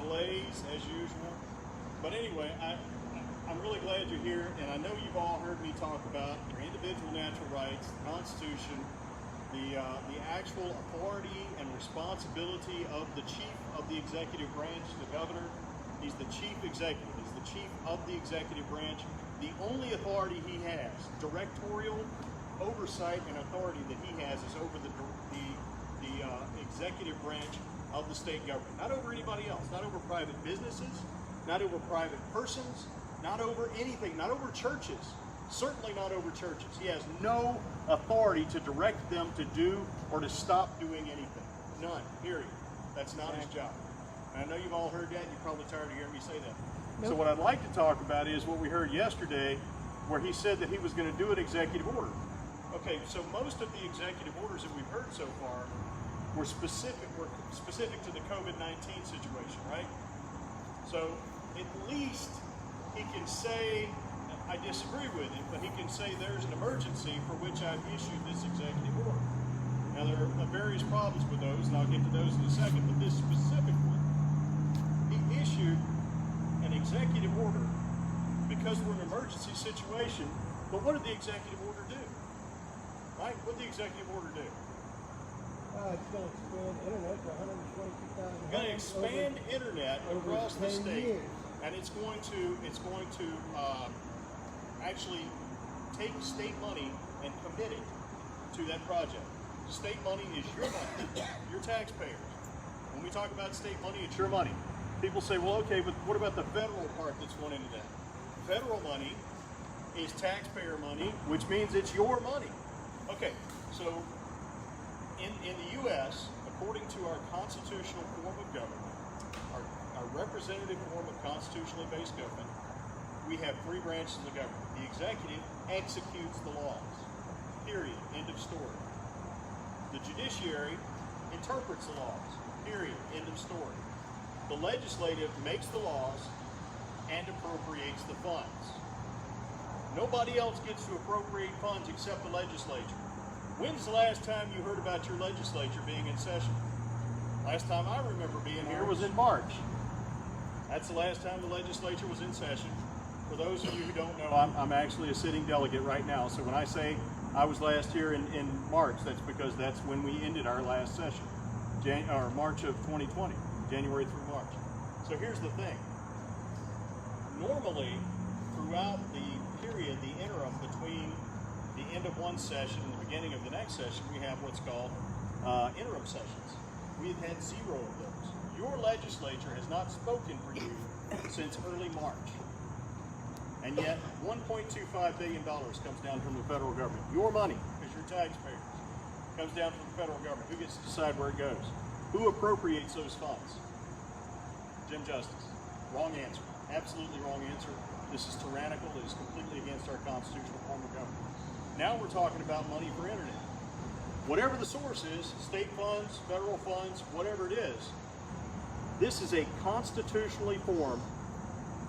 delays as usual. But anyway, I'm really glad you're here, and I know you've all heard me talk about your individual natural rights, the Constitution, the actual authority and responsibility of the chief of the executive branch, the governor. He's the chief executive. He's the chief of the executive branch. The only authority he has, directorial oversight and authority that he has, is over the executive branch of the state government. Not over anybody else, not over private businesses, not over private persons, not over anything, not over churches, certainly not over churches. He has no authority to direct them to do or to stop doing anything. None, period. That's not his job. And I know you've all heard that, and you're probably tired of hearing me say that. Nope. So what I'd like to talk about is what we heard yesterday, where he said that he was going to do an executive order. Okay, so most of the executive orders that we've heard so far were specific to the COVID-19 situation, right? So at least he can say, I disagree with him, but he can say there's an emergency for which I've issued this executive order. Now there are various problems with those, and I'll get to those in a second, but this specific one, he issued an executive order because we're in an emergency situation. But what did the executive order do? Right? What did the executive order do? It's going to expand internet to 122,000. Going to expand internet across the state, and it's going to actually take state money and commit it to that project. State money is your money, your taxpayers. When we talk about state money, it's your money. People say, well, okay, but what about the federal part that's going into that? Federal money is taxpayer money, which means it's your money. Okay, so in the U.S., according to our constitutional form of government, our representative form of constitutionally based government, we have three branches of the government. The executive executes the laws, period, end of story. The judiciary interprets the laws, period, end of story. The legislative makes the laws and appropriates the funds. Nobody else gets to appropriate funds except the legislature. When's the last time you heard about your legislature being in session? Last time I remember being here was in March. That's the last time the legislature was in session. For those of you who don't know, I'm actually a sitting delegate right now. So when I say I was last here in March, that's because that's when we ended our last session, March of 2020, January through March. So here's the thing. Normally, throughout the period, the interim between the end of one session and the beginning of the next session, we have what's called interim sessions. We've had 0 of those. Your legislature has not spoken for you since early March. And yet, $1.25 billion comes down from the federal government. Your money, because you're taxpayers, comes down from the federal government. Who gets to decide where it goes? Who appropriates those funds? Jim Justice. Wrong answer. Absolutely wrong answer. This is tyrannical. It is completely against our constitutional form of government. Now we're talking about money for internet. Whatever the source is, state funds, federal funds, whatever it is, this is a constitutionally formed,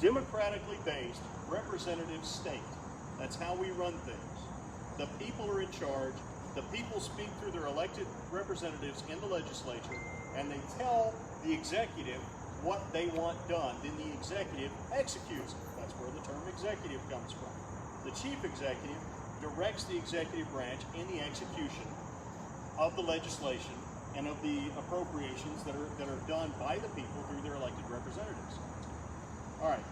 democratically based, representative state. That's how we run things. The people are in charge. The people speak through their elected representatives in the legislature, and they tell the executive what they want done. Then the executive executes it. That's where the term executive comes from. The chief executive directs the executive branch in the execution of the legislation and of the appropriations that are done by the people through their elected representatives. All right.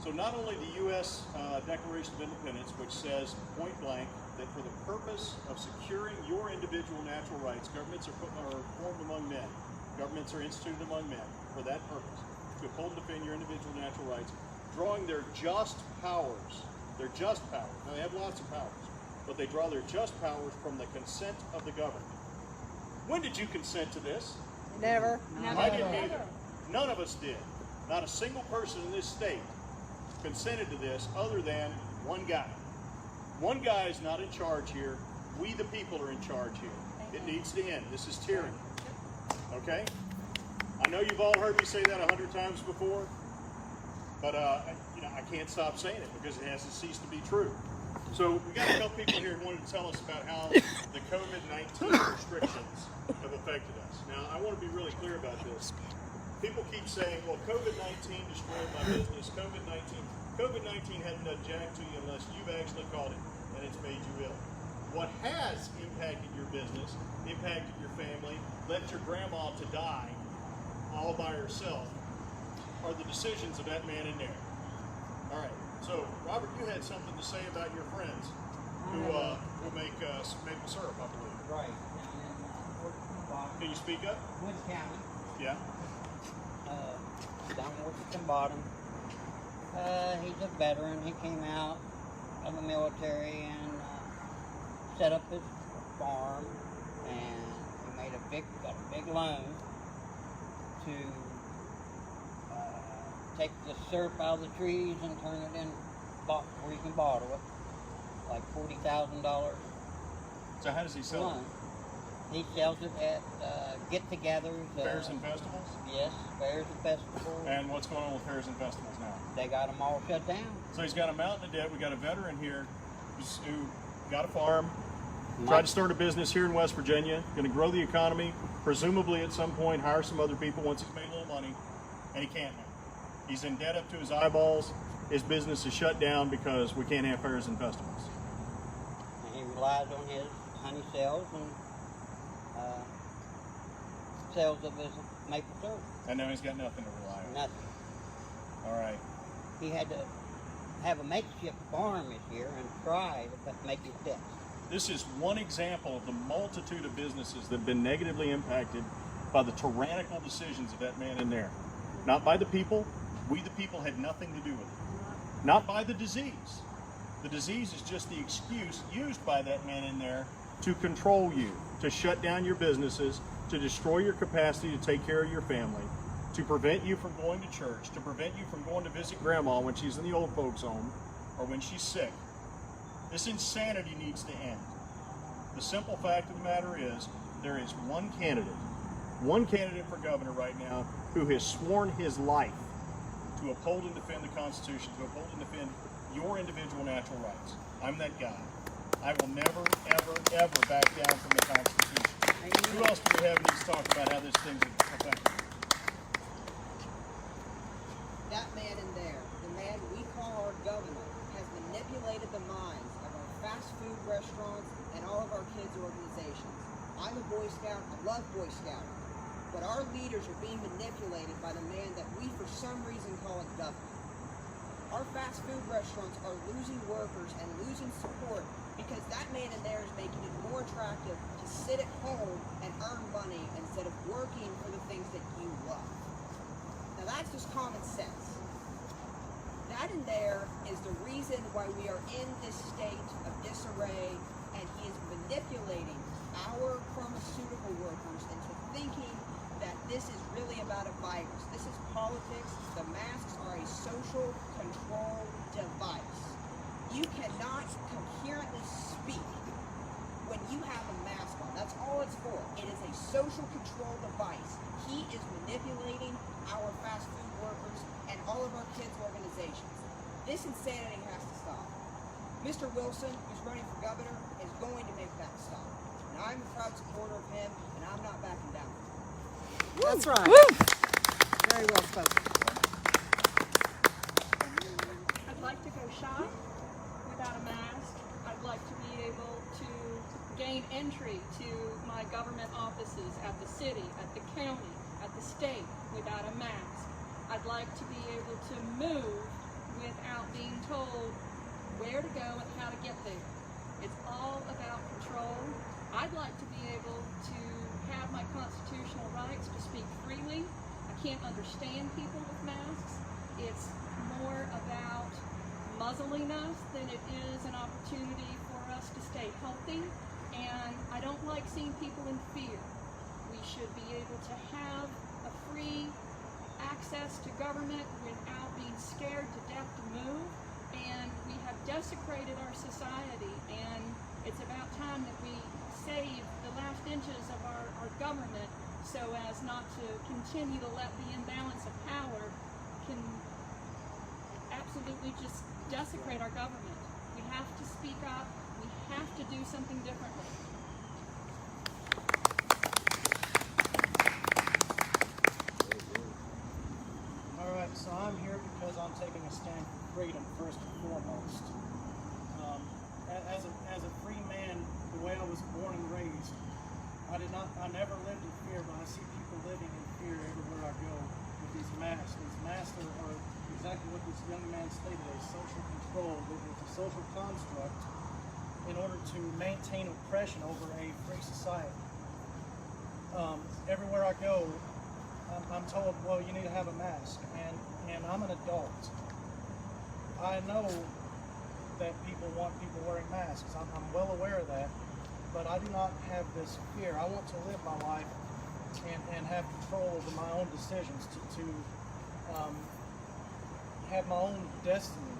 So not only the U.S. Declaration of Independence, which says point blank that for the purpose of securing your individual natural rights, governments are formed among men. Governments are instituted among men for that purpose, to uphold and defend your individual natural rights, drawing their just powers. Their just powers. Now they have lots of powers, but they draw their just powers from the consent of the governed. When did you consent to this? Never. I didn't either. None of us did. Not a single person in this state consented to this other than one guy. One guy is not in charge here. We the people are in charge here. It needs to end. This is tyranny. Okay? I know you've all heard me say that 100 times before, but I can't stop saying it because it has to cease to be true. So we got a couple people here who wanted to tell us about how the COVID-19 restrictions have affected us. Now, I want to be really clear about this. people keep saying, well, COVID-19 destroyed my business. COVID-19 hadn't done jack to you unless you've actually caught it and it's made you ill. What has impacted your business, impacted your family, left your grandma to die all by herself are the decisions of that man in there. All right. So, Robert, you had something to say about your friends who make maple syrup, I believe. Right. Can you speak up? Woods County. Yeah. Down in Washington Bottom. He's a veteran. He came out of the military and set up his farm, and he got a big loan to take the syrup out of the trees and turn it in where you can bottle it, like $40,000. So how does he sell loan. He sells it at get-togethers. Fairs and festivals? Yes, fairs and festivals. And what's going on with fairs and festivals now? They got them all shut down. So he's got a mountain of debt. We got a veteran here who got a farm, tried to start a business here in West Virginia, going to grow the economy, presumably at some point hire some other people once he's made a little money, and he can't now. He's in debt up to his eyeballs. His business is shut down because we can't have fairs and festivals. And he relies on his honey sales and sales of his maple syrup. And now he's got nothing to rely on. Nothing. All right. He had to have a makeshift farm this year and try to make his debts. This is one example of the multitude of businesses that have been negatively impacted by the tyrannical decisions of that man in there. Not by the people. We, the people, had nothing to do with it. Not by the disease. The disease is just the excuse used by that man in there to control you, to shut down your businesses, to destroy your capacity to take care of your family, to prevent you from going to church, to prevent you from going to visit grandma when she's in the old folks' home or when she's sick. This insanity needs to end. The simple fact of the matter is there is one candidate for governor right now who has sworn his life to uphold and defend the Constitution, to uphold and defend your individual natural rights. I'm that guy. I will never, ever, ever back down from the Constitution. Who else do we have needs to talk about how this thing's affected? That man in there, the man we call our governor, has manipulated the minds of our fast food restaurants and all of our kids' organizations. I'm a Boy Scout. I love Boy Scouting. But our leaders are being manipulated by the man that we, for some reason, call a governor. Our fast food restaurants are losing workers and losing support because that man in there is making it more attractive to sit at home and earn money instead of working for the things that you love. Now that's just common sense. That in there is the reason why we are in this state of disarray, and he is manipulating our pharmaceutical workers into thinking that this is really about a virus. This is politics. The masks are a social control device. You cannot coherently speak when you have a mask on. That's all it's for. It is a social control device. He is manipulating our fast food workers and all of our kids' organizations. This insanity has to stop. Mr. Wilson, who's running for governor, is going to make that stop. And I'm a proud supporter of him, and I'm not backing down. That's right. Very well spoken. I'd like to go shop without a mask. I'd like to be able to gain entry to my government offices at the city, at the county, at the state without a mask. I'd like to be able to move without being told where to go and how to get there. It's all about control. I'd like to be able to have my constitutional rights to speak freely. I can't understand people with masks. It's more about muzzling us than it is an opportunity for us to stay healthy. And I don't like seeing people in fear. We should be able to have a free access to government without being scared to death to move. And we have desecrated our society, and it's about time that we save the last inches of our government so as not to continue to let the imbalance of power can absolutely just desecrate our government. We have to speak up. We have to do something differently. I never lived in fear, but I see people living in fear everywhere I go with these masks. These masks are exactly what this young man stated, a social control. It's a social construct in order to maintain oppression over a free society. Everywhere I go, I'm told, well, you need to have a mask, and I'm an adult. I know that people want people wearing masks. I'm well aware of that, but I do not have this fear. I want to live my life and have control over my own decisions, to have my own destiny.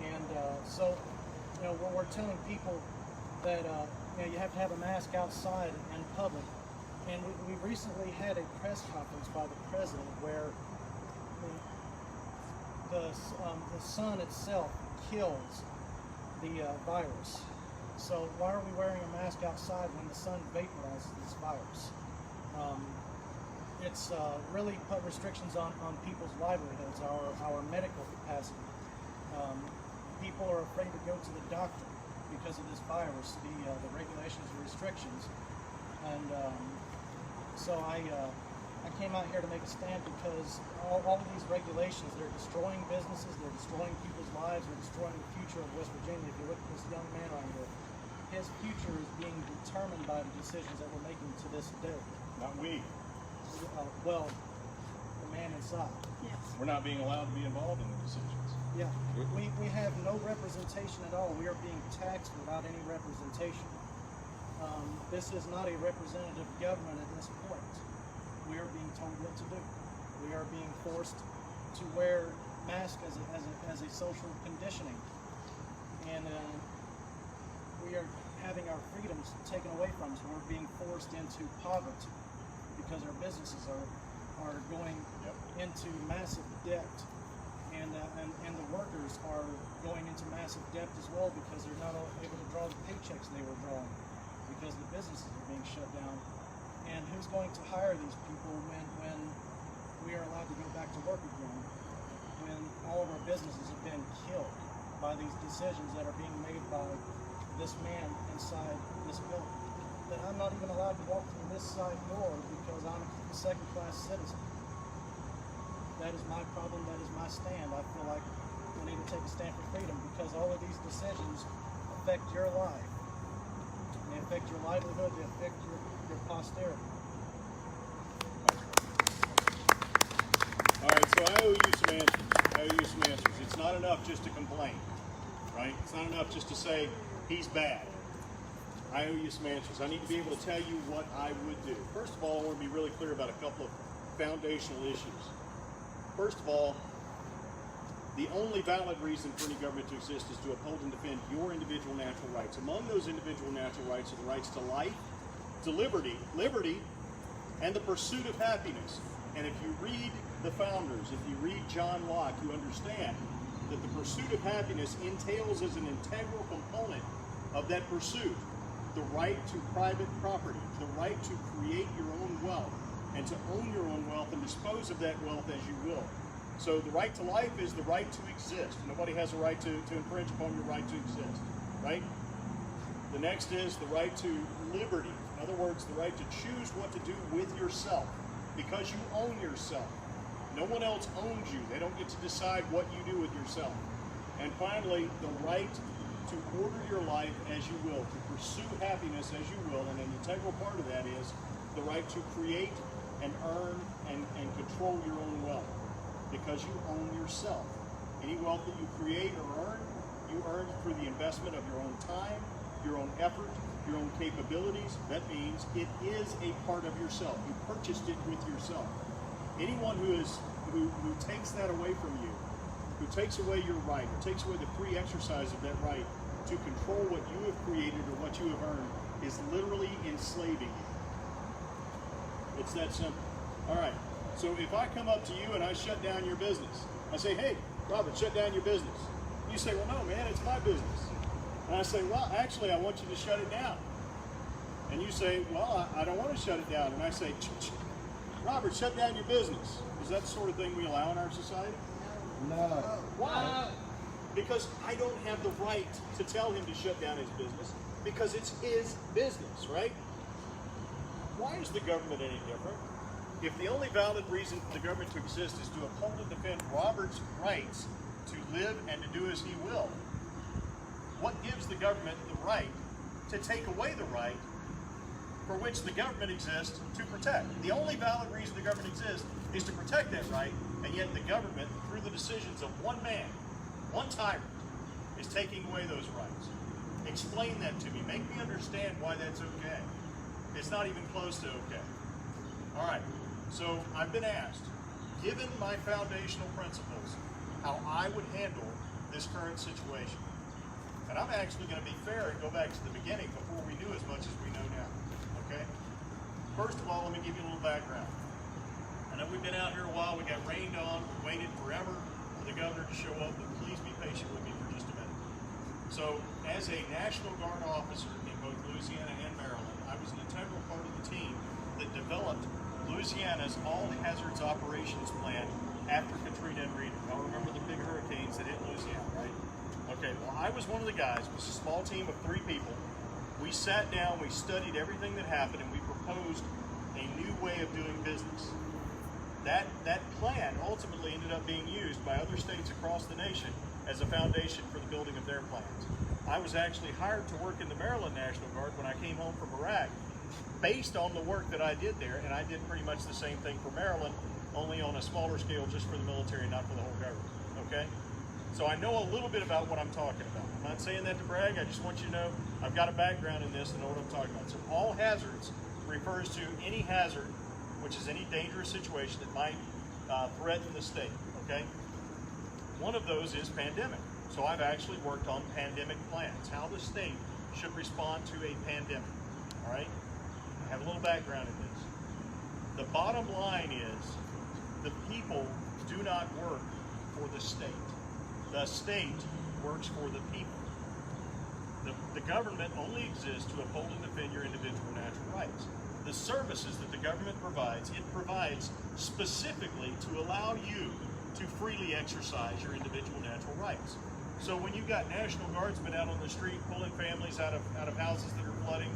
And so, you know, we're telling people that you know, you have to have a mask outside in public. And we recently had a press conference by the president where the sun itself kills the virus. So why are we wearing a mask outside when the sun vaporizes this virus? It's really put restrictions on people's livelihoods, our medical capacity. People are afraid to go to the doctor because of this virus, the regulations and restrictions. And so I came out here to make a stand because all of these regulations, they're destroying businesses, they're destroying people's lives, they're destroying the future of West Virginia. If you look at this young man right here, his future is being determined by the decisions that we're making to this day. Not we. Well, the man inside. Yes. We're not being allowed to be involved in the decisions. Yeah, we have no representation at all. We are being taxed without any representation. This is not a representative government at this point. We are being told what to do. We are being forced to wear masks as a social conditioning. And we are having our freedoms taken away from us. We're being forced into poverty because our businesses are going into massive debt. And the workers are going into massive debt as well because they're not able to draw the paychecks they were drawing because the businesses are being shut down. And who's going to hire these people when we are allowed to go back to work again? When all of our businesses have been killed by these decisions that are being made by this man inside this building. That I'm not even allowed to walk through this side door because I'm a second-class citizen. That is my problem, that is my stand. I feel like we need to take a stand for freedom because all of these decisions affect your life. They affect your livelihood, they affect your posterity. All right, so I owe you some answers. It's not enough just to complain, right? It's not enough just to say he's bad. I owe you some answers. I need to be able to tell you what I would do. First of all, I want to be really clear about a couple of foundational issues. First of all, the only valid reason for any government to exist is to uphold and defend your individual natural rights. Among those individual natural rights are the rights to life, to liberty, and the pursuit of happiness. And if you read the founders, if you read John Locke, you understand that the pursuit of happiness entails as an integral component of that pursuit the right to private property, the right to create your own wealth, and to own your own wealth and dispose of that wealth as you will. So the right to life is the right to exist. Nobody has a right to infringe upon your right to exist, right? The next is the right to liberty. In other words, the right to choose what to do with yourself because you own yourself. No one else owns you. They don't get to decide what you do with yourself. And finally, the right to order your life as you will, to pursue happiness as you will, and an integral part of that is the right to create and earn and control your own wealth because you own yourself. Any wealth that you create or earn, you earn through the investment of your own time, your own effort, your own capabilities. That means it is a part of yourself. You purchased it with yourself. Anyone who takes that away from you, who takes away your right, or takes away the free exercise of that right to control what you have created or what you have earned, is literally enslaving you. It's that simple. All right, so if I come up to you and I shut down your business, I say, hey, Robert, shut down your business. You say, well, no, man, it's my business. And I say, well, actually, I want you to shut it down. And you say, well, I don't want to shut it down. And I say, Robert, shut down your business. Is that the sort of thing we allow in our society? No. Why? Because I don't have the right to tell him to shut down his business because it's his business, right? why is the government any different? If the only valid reason for the government to exist is to uphold and defend Robert's rights to live and to do as he will, what gives the government the right to take away the right for which the government exists to protect? The only valid reason the government exists is to protect that right, and yet the government, through the decisions of one man, one tyrant, is taking away those rights. Explain that to me. Make me understand why that's okay. It's not even close to okay. All right, so I've been asked, given my foundational principles, how I would handle this current situation. And I'm actually going to be fair and go back to the beginning before we knew as much as we know now. Okay? First of all, let me give you a little background. I know we've been out here a while. We got rained on. We waited forever for the governor to show up, but please be patient with me for just a minute. So, as a National Guard officer in both Louisiana and Maryland, I was an integral part of the team that developed Louisiana's All Hazards Operations Plan after Katrina and Rita. Y'all remember the big hurricanes that hit Louisiana, right? Okay, well, I was one of the guys. It was a small team of 3 people. We sat down, we studied everything that happened, and we proposed a new way of doing business. That plan ultimately ended up being used by other states across the nation as a foundation for the building of their plans. I was actually hired to work in the Maryland National Guard when I came home from Iraq based on the work that I did there, and I did pretty much the same thing for Maryland, only on a smaller scale just for the military, not for the whole government, okay? So I know a little bit about what I'm talking about. I'm not saying that to brag, I just want you to know I've got a background in this and know what I'm talking about. So all hazards refers to any hazard, which is any dangerous situation that might threaten the state, okay? One of those is pandemic. So I've actually worked on pandemic plans, how the state should respond to a pandemic, all right? I have a little background in this. The bottom line is the people do not work for the state. The state works for the people. The government only exists to uphold and defend your individual natural rights. The services that the government provides, it provides specifically to allow you to freely exercise your individual natural rights. So when you've got National Guardsmen out on the street pulling families out of houses that are flooding,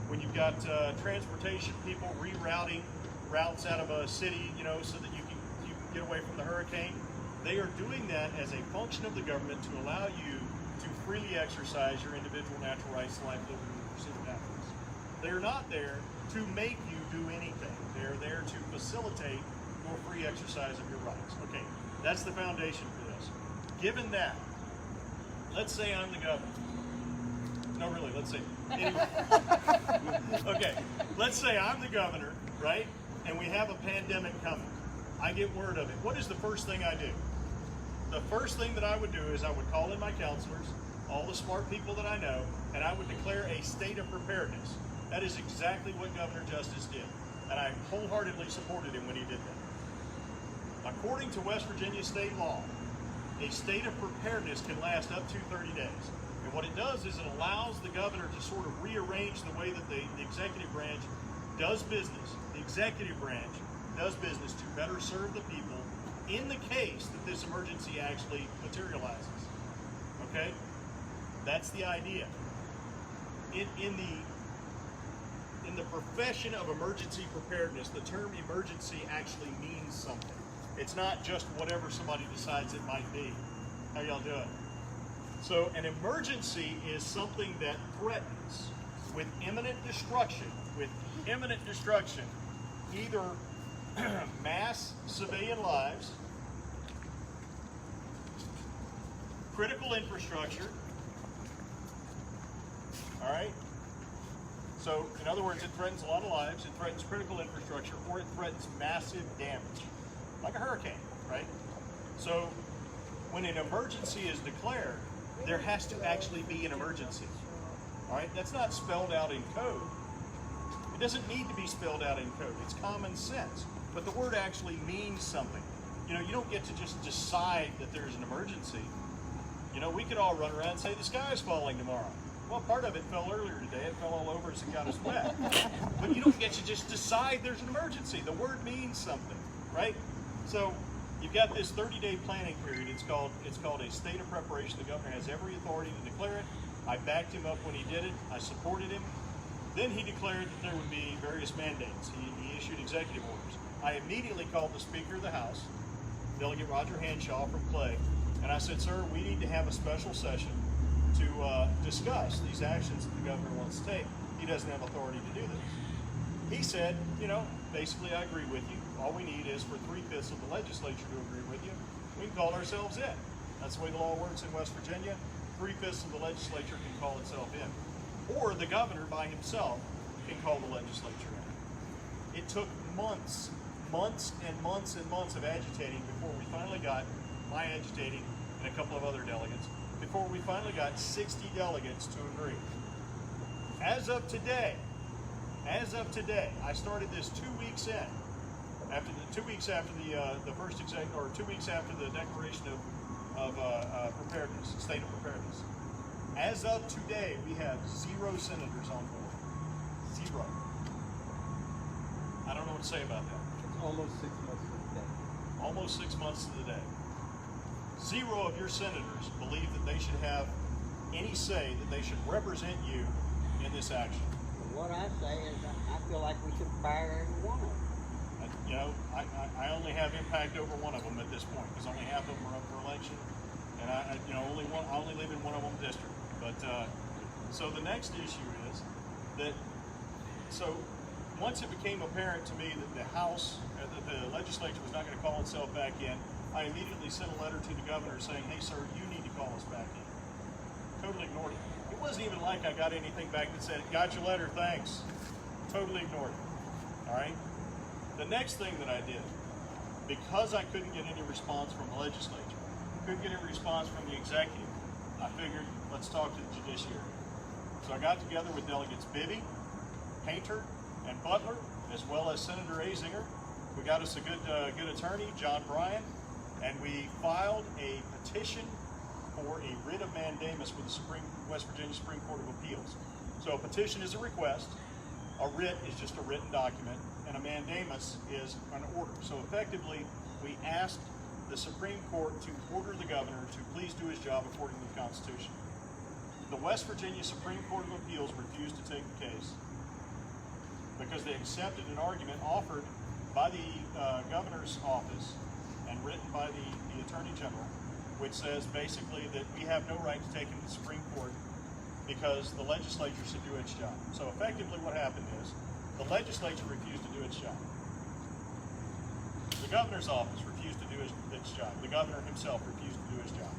when you've got transportation people rerouting routes out of a city, you know, so that you can get away from the hurricane, they are doing that as a function of the government to allow you to freely exercise your individual natural rights to life, liberty, and pursuit of happiness. They're not there to make you do anything. They're there to facilitate your free exercise of your rights. Okay, that's the foundation for this. Given that, let's say I'm the governor. No, really, let's say. Anyway. Okay, let's say I'm the governor, right? And we have a pandemic coming. I get word of it. What is the first thing I do? The first thing that I would do is I would call in my counselors, all the smart people that I know, and I would declare a state of preparedness. That is exactly what Governor Justice did, and I wholeheartedly supported him when he did that. According to West Virginia state law, a state of preparedness can last up to 30 days. And what it does is it allows the governor to sort of rearrange the way that the executive branch does business. The executive branch does business to better serve the people in the case that this emergency actually materializes. Okay? That's the idea. In the profession of emergency preparedness, the term emergency actually means something. It's not just whatever somebody decides it might be. How y'all doing? So an emergency is something that threatens with imminent destruction, either mass civilian lives, critical infrastructure, all right? So, in other words, it threatens a lot of lives, it threatens critical infrastructure, or it threatens massive damage, like a hurricane, right? So, when an emergency is declared, there has to actually be an emergency, all right? That's not spelled out in code. It doesn't need to be spelled out in code. It's common sense, but the word actually means something. You know, you don't get to just decide that there's an emergency. You know, we could all run around and say the sky is falling tomorrow. Well, part of it fell earlier today. It fell all over us and got us wet. But you don't get to just decide there's an emergency. The word means something, right? So you've got this 30-day planning period. It's called a state of preparation. The governor has every authority to declare it. I backed him up when he did it. I supported him. Then he declared that there would be various mandates. He issued executive orders. I immediately called the Speaker of the House, Delegate Roger Hanshaw from Clay, and I said, sir, we need to have a special session to discuss these actions that the governor wants to take. He doesn't have authority to do this. He said, you know, basically I agree with you. All we need is for 3/5 of the legislature to agree with you. We can call ourselves in. That's the way the law works in West Virginia. 3/5 of the legislature can call itself in. Or the governor by himself can call the legislature in. It took months and months of agitating before we finally got, my agitating and a couple of other delegates, before we finally got 60 delegates to agree. As of today, I started this 2 weeks in. After the 2 weeks after the first exec, or 2 weeks after the declaration of preparedness, state of preparedness. As of today, we have 0 senators on board. 0. I don't know what to say about that. It's almost 6 months to the day. Almost 6 months to the day. 0 of your senators believe that they should have any say, that they should represent you in this action. What I say is I feel like we should fire every one of them. You know, I only have impact over one of them at this point, because only half of them are up for election, and I only live in one of them district. But so the next issue is that, so once it became apparent to me that the House, that the legislature was not going to call itself back in, I immediately sent a letter to the governor saying, hey sir, you need to call us back in. Totally ignored it. It wasn't even like I got anything back that said, got your letter, thanks. Totally ignored it. All right? The next thing that I did, because I couldn't get any response from the legislature, couldn't get any response from the executive, I figured, let's talk to the judiciary. So I got together with delegates Bibby, Painter, and Butler, as well as Senator Azinger. We got us a good attorney, John Bryan, and we filed a petition for a writ of mandamus with the West Virginia Supreme Court of Appeals. So a petition is a request, a writ is just a written document, and a mandamus is an order. So effectively, we asked the Supreme Court to order the governor to please do his job according to the Constitution. The West Virginia Supreme Court of Appeals refused to take the case because they accepted an argument offered by the governor's office and written by the Attorney General, which says basically that we have no right to take him to the Supreme Court because the legislature should do its job. So effectively what happened is the legislature refused to do its job. The governor's office refused to do its job. The governor himself refused to do his job.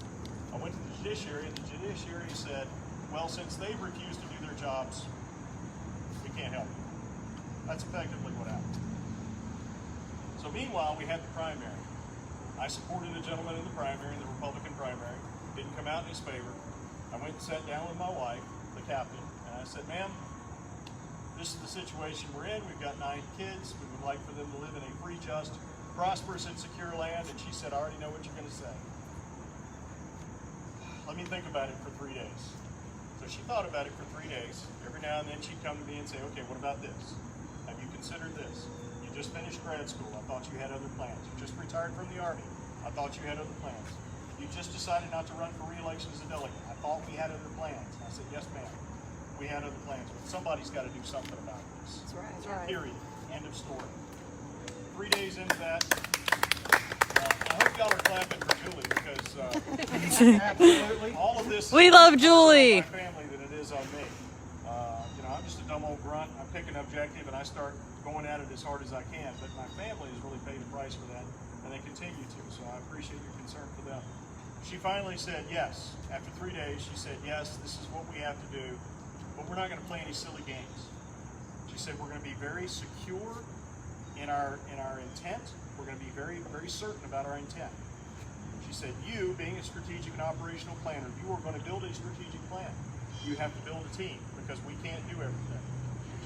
I went to the judiciary, and the judiciary said, well, since they've refused to do their jobs, we can't help you. That's effectively what happened. So meanwhile, we had the primary. I supported a gentleman in the primary, in the Republican primary. Didn't come out in his favor. I went and sat down with my wife, the captain, and I said, ma'am, this is the situation we're in. We've got 9 kids. We would like for them to live in a free, just, prosperous, and secure land. And she said, I already know what you're going to say. Let me think about it for 3 days. So she thought about it for 3 days. Every now and then she'd come to me and say, okay, what about this? Have you considered this? You just finished grad school. I thought you had other plans. You just retired from the Army. I thought you had other plans. You just decided not to run for re-election as a delegate. I thought we had other plans. And I said, yes, ma'am. We had other plans, but somebody's got to do something about this. That's right. That's right. Period. End of story. 3 days into that, I hope y'all are clapping for Julie because Absolutely. all of this We love Julie. is on my family than it is on me. I'm just a dumb old grunt. I pick an objective and I start going at it as hard as I can, but my family has really paid the price for that, and they continue to, so I appreciate your concern for them. She finally said yes. After 3 days, she said, yes, this is what we have to do, but we're not going to play any silly games. She said, we're going to be very secure in our intent. We're going to be very, very certain about our intent. She said, you, being a strategic and operational planner, you are going to build a strategic plan. You have to build a team because we can't do everything.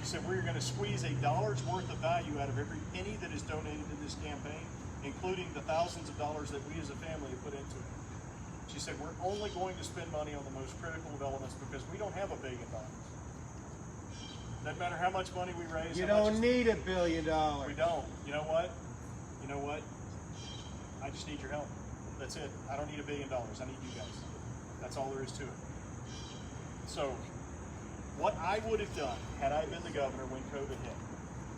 She said, we're going to squeeze $1 worth of value out of every penny that is donated to this campaign, including the thousands of dollars that we as a family have put into it. She said, we're only going to spend money on the most critical of elements because we don't have $1 billion. Doesn't matter how much money we raise. You don't need $1 billion. We don't. You know what? You know what? I just need your help. That's it. I don't need $1 billion. I need you guys. That's all there is to it. So What I would have done, had I been the governor when COVID hit,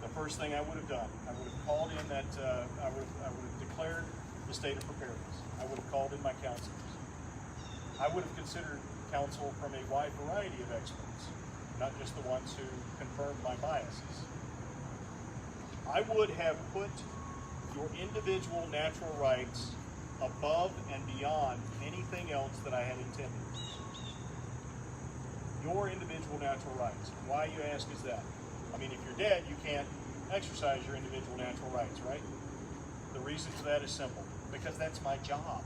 the first thing I would have done, I would have called in that, I would have declared the state of preparedness. I would have called in my counselors. I would have considered counsel from a wide variety of experts, not just the ones who confirmed my biases. I would have put your individual natural rights above and beyond anything else that I had intended. Your individual natural rights. Why, you ask, is that? I mean, if you're dead, you can't exercise your individual natural rights, right? The reason for that is simple. Because that's my job.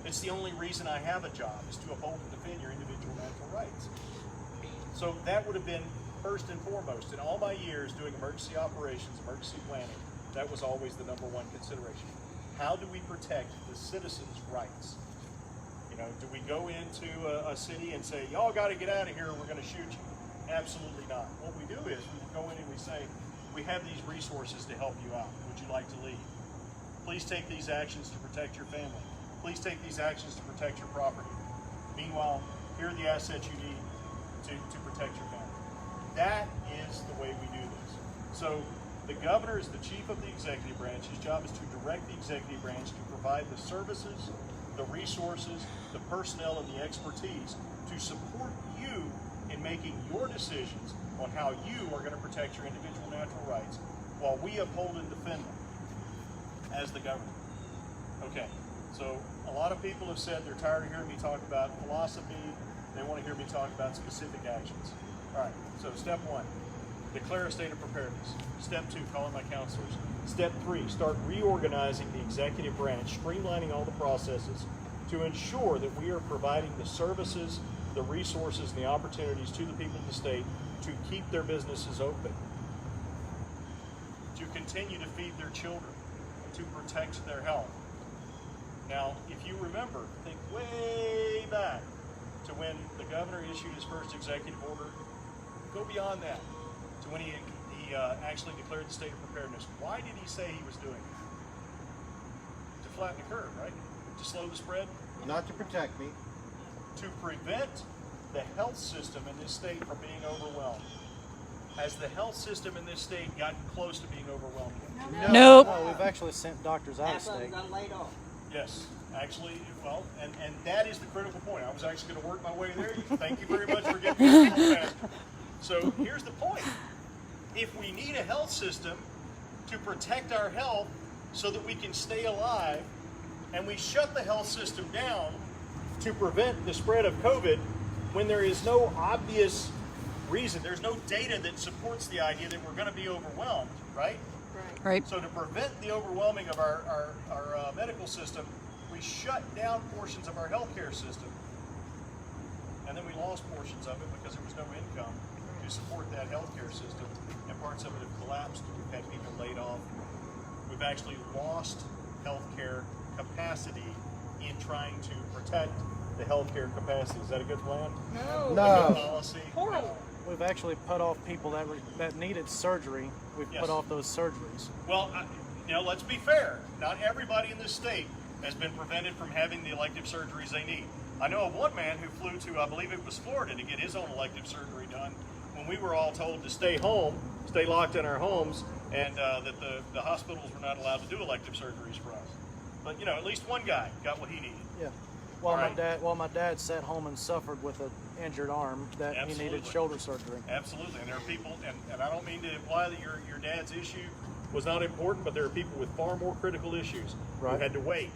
It's the only reason I have a job, is to uphold and defend your individual natural rights. So that would have been first and foremost. In all my years doing emergency operations, emergency planning, that was always the number one consideration. How do we protect the citizens' rights? You know, do we go into a city and say, y'all got to get out of here or we're going to shoot you? Absolutely not. What we do is we go in and we say, we have these resources to help you out. Would you like to leave? Please take these actions to protect your family. Please take these actions to protect your property. Meanwhile, here are the assets you need to protect your family. That is the way we do this. So the governor is the chief of the executive branch. His job is to direct the executive branch to provide the services, the resources, the personnel, and the expertise to support you in making your decisions on how you are going to protect your individual natural rights while we uphold and defend them as the government. Okay, so a lot of people have said they're tired of hearing me talk about philosophy. They want to hear me talk about specific actions. All right, so step 1, declare a state of preparedness. Step 2, call in my counselors. Step 3, start reorganizing the executive branch, streamlining all the processes to ensure that we are providing the services, the resources, and the opportunities to the people of the state to keep their businesses open, to continue to feed their children, to protect their health. Now, if you remember, think way back to when the governor issued his first executive order. Go beyond that to when he actually declared the state of preparedness. Why did he say he was doing it? To flatten the curve, right? To slow the spread? Not to protect me. To prevent the health system in this state from being overwhelmed. Has the health system in this state gotten close to being overwhelmed yet? No, we've actually sent doctors out of Half of them state. got laid off. Yes, actually, well, and that is the critical point. I was actually going to work my way there. Thank you very much for getting me to that. So here's the point. If we need a health system to protect our health so that we can stay alive, and we shut the health system down to prevent the spread of COVID when there is no obvious reason, there's no data that supports the idea that we're going to be overwhelmed, right? Right. So to prevent the overwhelming of our medical system, we shut down portions of our healthcare system. And then we lost portions of it because there was no income to support that healthcare system. And parts of it have collapsed. We've had people laid off. We've actually lost healthcare capacity in trying to protect the healthcare capacity. Is that a good plan? No. A good No. policy? Horrible. We've actually put off people that needed surgery. We've Yes. put off those surgeries. Well, let's be fair. Not everybody in this state has been prevented from having the elective surgeries they need. I know of one man who flew to, I believe it was Florida, to get his own elective surgery done when we were all told to stay home, stay locked in our homes, and that the hospitals were not allowed to do elective surgeries for us. But, at least one guy got what he needed. Yeah. While All right. my dad sat home and suffered with an injured arm that he needed Absolutely. shoulder surgery. Absolutely, and there are people, and I don't mean to imply that your dad's issue was not important, but there are people with far more critical issues who Right. had to wait.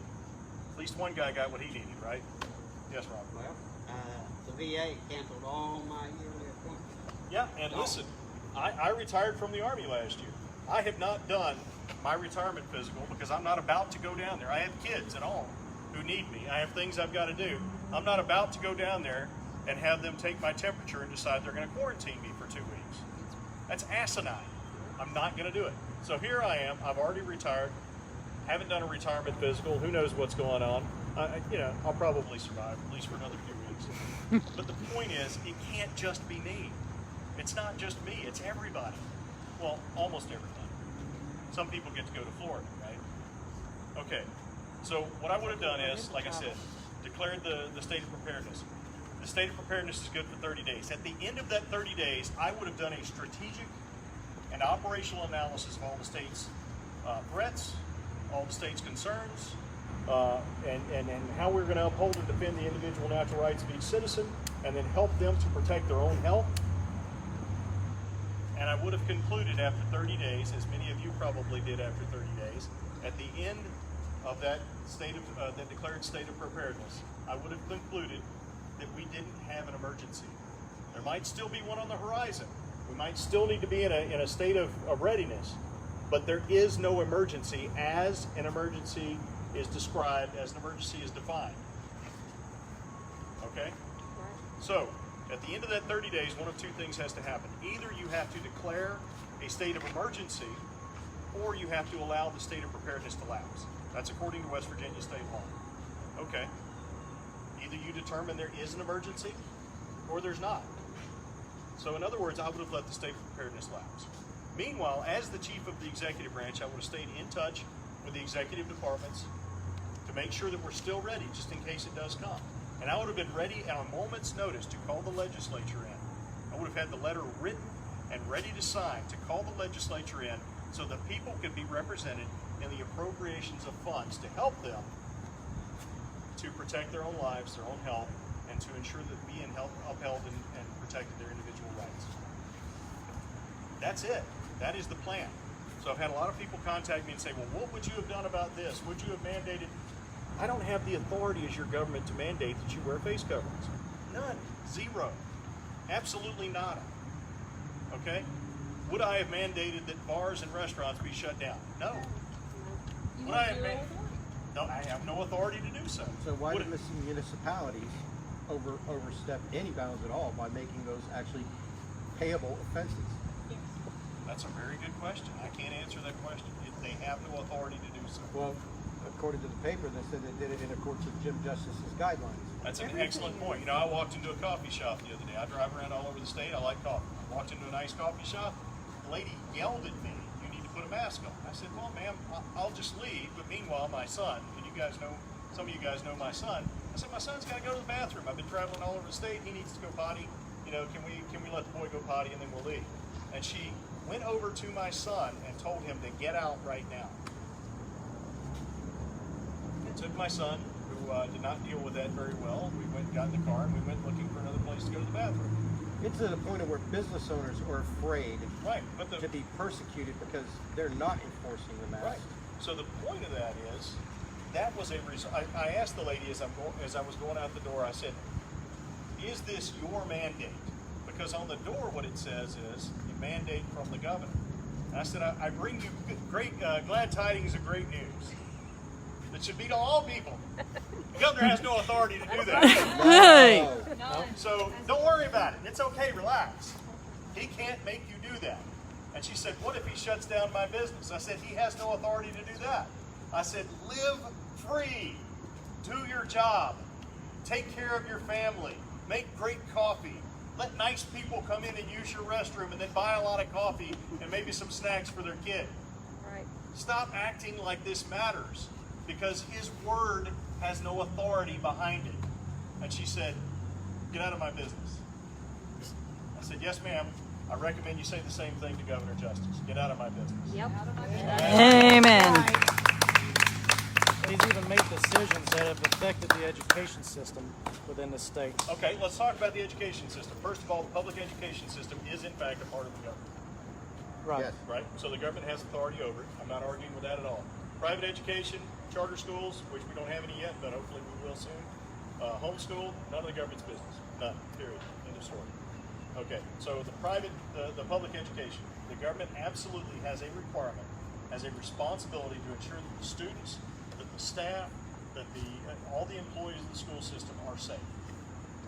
At least one guy got what he needed, right? Yes, Rob. Well, the VA canceled all my yearly appointments. Yeah, and listen, I retired from the Army last year. I have not done my retirement physical because I'm not about to go down there. I have kids at home who need me. I have things I've got to do. I'm not about to go down there and have them take my temperature and decide they're going to quarantine me for 2 weeks. That's asinine. I'm not going to do it. So here I am. I've already retired. Haven't done a retirement physical. Who knows what's going on? I'll probably survive at least for another few weeks. But the point is, it can't just be me. It's not just me. It's everybody. Well, almost everybody. Some people get to go to Florida, right? Okay. So what I would have done is, like I said, declared the state of preparedness. The the state of preparedness is good for 30 days. At the end of that 30 days, I would have done a strategic and operational analysis of all the state's threats, all the state's concerns, and how we're going to uphold and defend the individual natural rights of each citizen, and then help them to protect their own health. And I would have concluded after 30 days, as many of you probably did after 30 days, at the end of that that declared state of preparedness, I would have concluded that we didn't have an emergency. There might still be one on the horizon. We might still need to be in a state of readiness, but there is no emergency as an emergency is described, as an emergency is defined. Okay? So, at the end of that 30 days, one of two things has to happen. Either you have to declare a state of emergency, or you have to allow the state of preparedness to lapse. That's according to West Virginia state law. Okay. Either you determine there is an emergency, or there's not. So in other words, I would have let the state of preparedness lapse. Meanwhile, as the chief of the executive branch, I would have stayed in touch with the executive departments to make sure that we're still ready, just in case it does come. And I would have been ready at a moment's notice to call the legislature in. I would have had the letter written and ready to sign to call the legislature in so that people could be represented in the appropriations of funds to help them to protect their own lives, their own health, and to ensure that being upheld and protected their individual rights. That's it. That is the plan. So I've had a lot of people contact me and say, well, what would you have done about this? Would you have mandated? I don't have the authority as your government to mandate that you wear face coverings. None. Zero. Absolutely nada. Okay? Would I have mandated that bars and restaurants be shut down? No. Would I have No, I have no authority to do so. So why do municipalities overstep any bounds at all by making those actually payable offenses? That's a very good question. I can't answer that question. They have no authority to do so. Well, according to the paper, they said they did it in accordance with Jim Justice's guidelines. That's an excellent point. You know, I walked into a coffee shop the other day. I drive around all over the state. I like coffee. I walked into a nice coffee shop. The lady yelled at me, "You need to put a mask on." I said, "Well, ma'am, I'll just leave." But meanwhile, my son, and you guys know, some of you guys know my son. I said, "My son's got to go to the bathroom. I've been traveling all over the state. He needs to go potty. You know, can we let the boy go potty and then we'll leave?" And she went over to my son and told him to get out right now. It took my son, who did not deal with that very well. We went and got in the car and we went looking for another place to go to the bathroom. It's to the point of where business owners are afraid to be persecuted because they're not enforcing the mask. Right. So the point of that is, that was a reason. I asked the lady as I was going out the door, I said, "Is this your mandate?" Because on the door, what it says is a mandate from the governor. And I said, I bring you glad tidings of great news that should be to all people. The governor has no authority to do that. No. So don't worry about it. It's okay. Relax. He can't make you do that. And she said, "What if he shuts down my business?" I said, "He has no authority to do that." I said, "Live free. Do your job. Take care of your family. Make great coffee. Let nice people come in and use your restroom and then buy a lot of coffee and maybe some snacks for their kid." Right. Stop acting like this matters, because his word has no authority behind it. And she said, "Get out of my business." I said, "Yes, ma'am. I recommend you say the same thing to Governor Justice. Get out of my business." Yep. Amen. He's even made decisions that have affected the education system within the state. Okay, let's talk about the education system. First of all, the public education system is in fact a part of the government. Right. Yes. Right? So the government has authority over it. I'm not arguing with that at all. Private education, charter schools, which we don't have any yet, but hopefully we will soon. Homeschool, none of the government's business. None. Period. End of story. Okay, so the public education, the government absolutely has a requirement, has a responsibility to ensure that the students, that the staff, that all the employees of the school system are safe.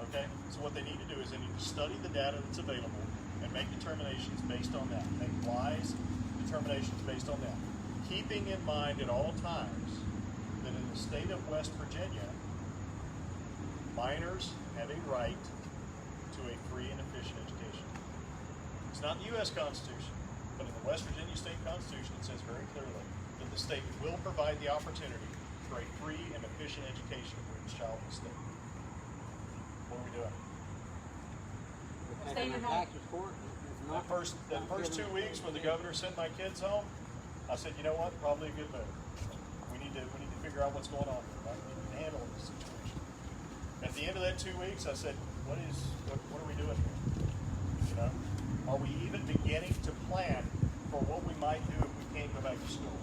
Okay? So what they need to do is they need to study the data that's available and make determinations based on that. Make wise determinations based on that. Keeping in mind at all times that in the state of West Virginia, minors have a right to a free and efficient education. It's not in the U.S. Constitution, but in the West Virginia State Constitution, it says very clearly that the state will provide the opportunity for a free and efficient education for each child in the state. What are we doing? Staying your at home. taxes for it. It's That not- first not 2 giving- weeks when the governor sent my kids home, I said, you know what? Probably a good move. We need to figure out what's going on here. Right? We need to handle this situation. At the end of that 2 weeks, I said, what are we doing here? You know, are we even beginning to plan for what we might do if we can't go back to school?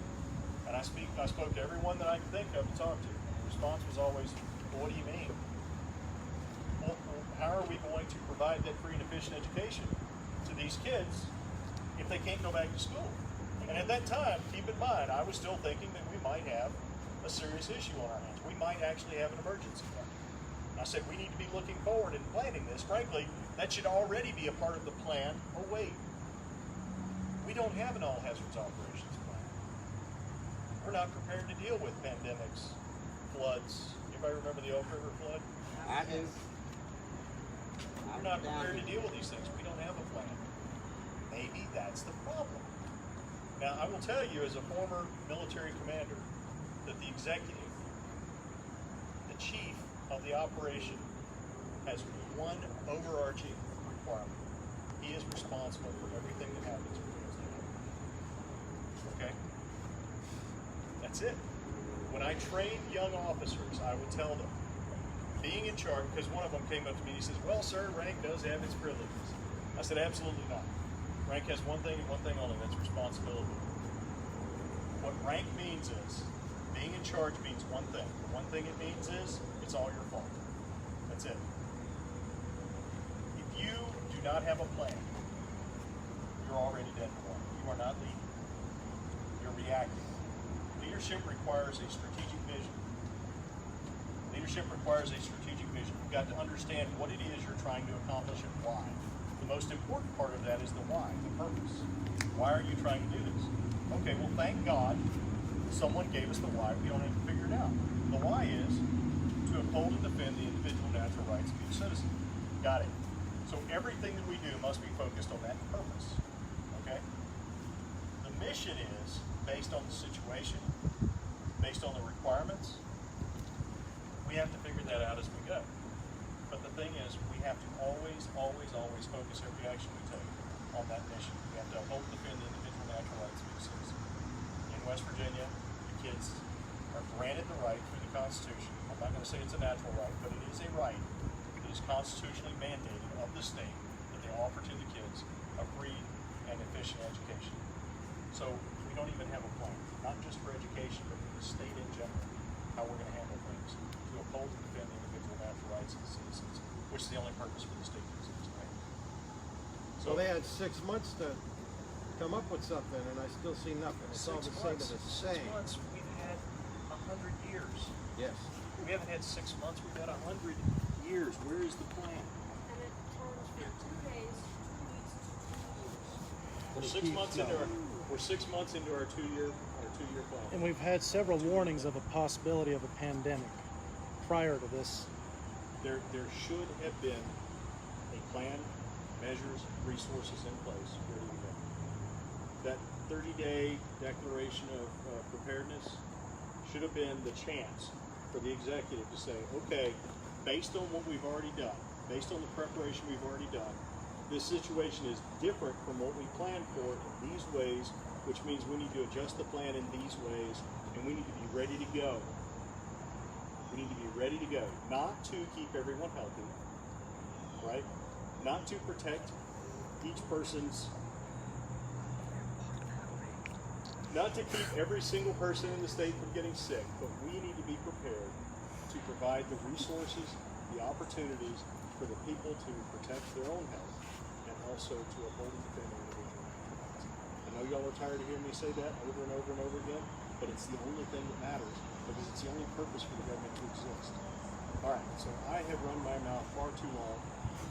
And I spoke to everyone that I could think of to talk to. The response was always, well, what do you mean? Well, how are we going to provide that free and efficient education to these kids if they can't go back to school? And at that time, keep in mind, I was still thinking that we might have a serious issue on our hands. We might actually have an emergency coming. I said we need to be looking forward and planning this. Frankly, that should already be a part of the plan. Oh wait, we don't have an all hazards operations plan. We're not prepared to deal with pandemics, floods. Anybody remember the Elk River flood? I do. We're not prepared to deal with these things. We don't have a plan. Maybe that's the problem. Now, I will tell you as a former military commander that the executive, the chief of the operation, has one overarching requirement. He is responsible for everything that happens within his name. Okay? That's it. When I train young officers, I would tell them, being in charge, because one of them came up to me and he says, well, sir, rank does have its privileges. I said, absolutely not. Rank has one thing and one thing only, that's responsibility. What rank means is, being in charge means one thing. The one thing it means is, it's all your fault. That's it. If you do not have a plan, you're already dead in water. You are not leading. You're reacting. Leadership requires a strategic vision. Leadership requires a strategic vision. You've got to understand what it is you're trying to accomplish and why. The most important part of that is the why, the purpose. Why are you trying to do this? Okay, well, thank God someone gave us the why. We don't have to figure it out. The why is to uphold and defend the individual natural rights of each citizen. Got it. So everything that we do must be focused on that purpose. Okay? The mission is based on the situation, based on the requirements. We have to figure that out as we go. But the thing is, we have to always focus every action we take on that mission. We have to uphold and defend the individual natural rights of each citizen. In West Virginia, the kids are granted the right through the Constitution. I'm not going to say it's a natural right, but it is a right that is constitutionally mandated of the state that they offer to the kids a free and efficient education. So we don't even have a plan, not just for education, but for the state in general, how we're going to handle things to uphold and defend the individual natural rights of the citizens, which is the only purpose for the state to exist, right? So they had 6 months to come up with something, and I still see nothing. It's all the same as the 6 same. months, we've had 100 years. Yes. We haven't had 6 months, we've had 100 years. Where is the plan? And it turns from 2 days, 2 weeks to 2 years. We're 6 months into our 2-year plan. And we've had several warnings of a possibility of a pandemic prior to this. There should have been a plan, measures, resources in place ready to go. That 30-day declaration of preparedness should have been the chance for the executive to say, okay, based on what we've already done, based on the preparation we've already done, this situation is different from what we planned for in these ways, which means we need to adjust the plan in these ways, and we need to be ready to go. We need to be ready to go, not to keep everyone healthy, right? Not to protect each person's, not to keep every single person in the state from getting sick, but we need to be prepared to provide the resources, the opportunities for the people to protect their own health and also to uphold and defend individual rights. I know y'all are tired of hearing me say that over and over and over again, but it's the only thing that matters because it's the only purpose for the government to exist. All right, so I have run my mouth far too long.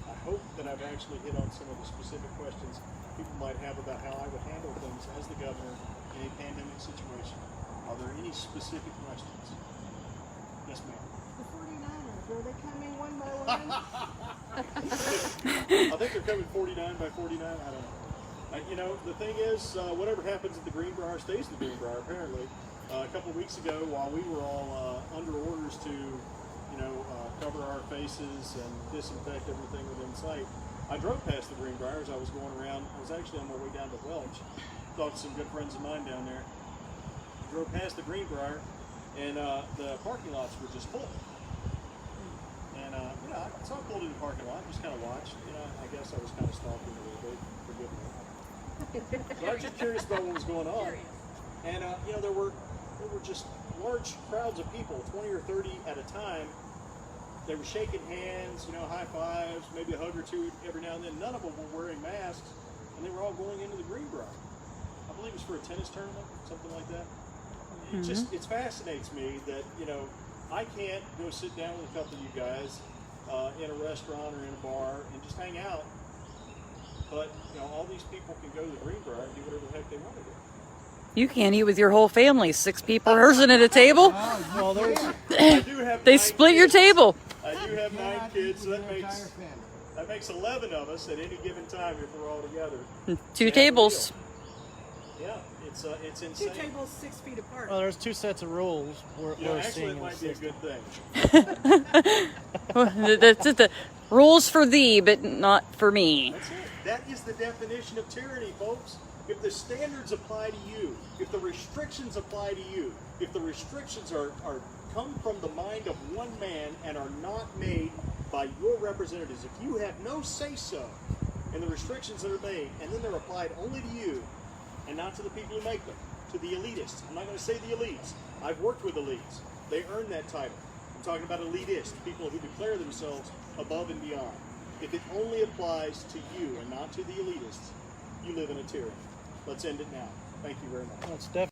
I hope that I've actually hit on some of the specific questions people might have about how I would handle things as the governor in a pandemic situation. Are there any specific questions? Yes, ma'am. The 49ers, are they coming one by one? I think they're coming 49 by 49. I don't know. You know, the thing is, whatever happens at the Greenbrier stays at the Greenbrier, apparently. A couple of weeks ago, while we were all under orders to, cover our faces and disinfect everything within sight, I drove past the Greenbrier as I was going around. I was actually on my way down to Welch. Talked to some good friends of mine down there. Drove past the Greenbrier, and the parking lots were just full. And you know, so I pulled in the parking lot, just kind of watched. You know, I guess I was kind of stalking a little bit. Forgive me. But I was just curious about what was going on. And you know, there were just large crowds of people, 20 or 30 at a time. They were shaking hands, you know, high fives, maybe a hug or two every now and then. None of them were wearing masks, and they were all going into the Greenbrier. I believe it was for a tennis tournament, something like that. It fascinates me that, you know, I can't go sit down with a couple of you guys in a restaurant or in a bar and just hang out. But, you know, all these people can go to the Greenbrier and do whatever the heck they want to do. You can't eat with your whole family, 6 person at a table. Well, there's I do have They 9 split your kids. table. I do have 9 kids, so that Your entire makes family. 11 of us at any given time if we're all together. 2 tables. Yeah, it's Two insane. tables 6 feet apart. well, there's 2 sets of rules. You know, We're actually, seeing it in might the be a system. good thing. That's it. The rules for thee, but not for me. That's it. That is the definition of tyranny, folks. If the standards apply to you, if the restrictions apply to you, if the restrictions are come from the mind of one man and are not made by your representatives, if you have no say-so in the restrictions that are made, and then they're applied only to you and not to the people who make them, to the elitists. I'm not going to say the elites. I've worked with elites. They earn that title. I'm talking about elitists, people who declare themselves above and beyond. If it only applies to you and not to the elitists, you live in a tyranny. Let's end it now. Thank you very much. Well, it's definitely